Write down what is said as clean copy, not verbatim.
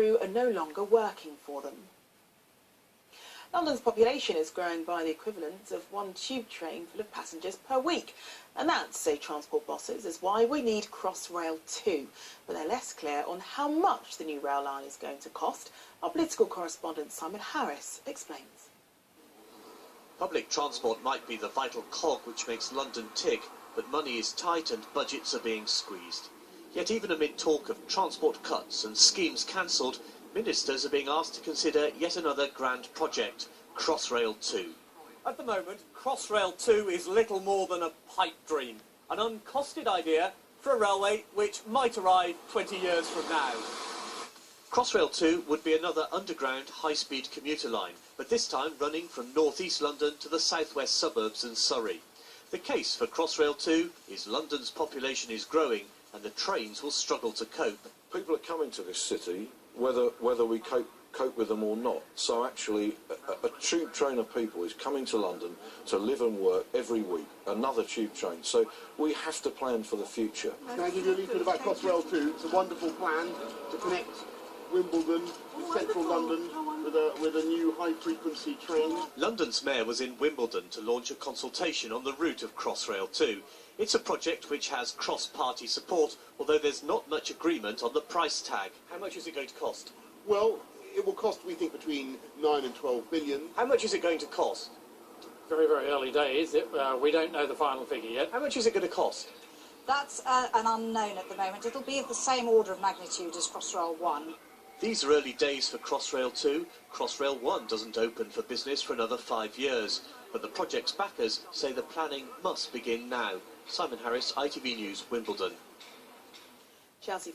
crew are no longer working for them. London's population is growing by the equivalent of one tube train full of passengers per week. And that, say transport bosses, is why we need Crossrail 2. But they're less clear on how much the new rail line is going to cost. Our political correspondent Simon Harris explains. Public transport might be the vital cog which makes London tick, but money is tight and budgets are being squeezed. Yet even amid talk of transport cuts and schemes cancelled, ministers are being asked to consider yet another grand project, Crossrail 2. At the moment, Crossrail 2 is little more than a pipe dream, an uncosted idea for a railway which might arrive 20 years from now. Crossrail 2 would be another underground high-speed commuter line, but this time running from north-east London to the south-west suburbs and Surrey. The case for Crossrail 2 is London's population is growing and the trains will struggle to cope. People are coming to this city whether we cope with them or not. So actually a tube train of people is coming to London to live and work every week, another tube train. So we have to plan for the future. Can I give you a leaflet about Crossrail 2? It's a wonderful plan to connect Wimbledon with central London with a new high-frequency train. London's mayor was in Wimbledon to launch a consultation on the route of Crossrail 2. It's a project which has cross-party support, although there's not much agreement on the price tag. How much is it going to cost? Well, it will cost, we think, between 9 and 12 billion. How much is it going to cost? Very, very early days. We don't know the final figure yet. How much is it going to cost? That's an unknown at the moment. It'll be of the same order of magnitude as Crossrail 1. These are early days for Crossrail 2. Crossrail 1 doesn't open for business for another 5 years. But the project's backers say the planning must begin now. Simon Harris, ITV News, Wimbledon. Chelsea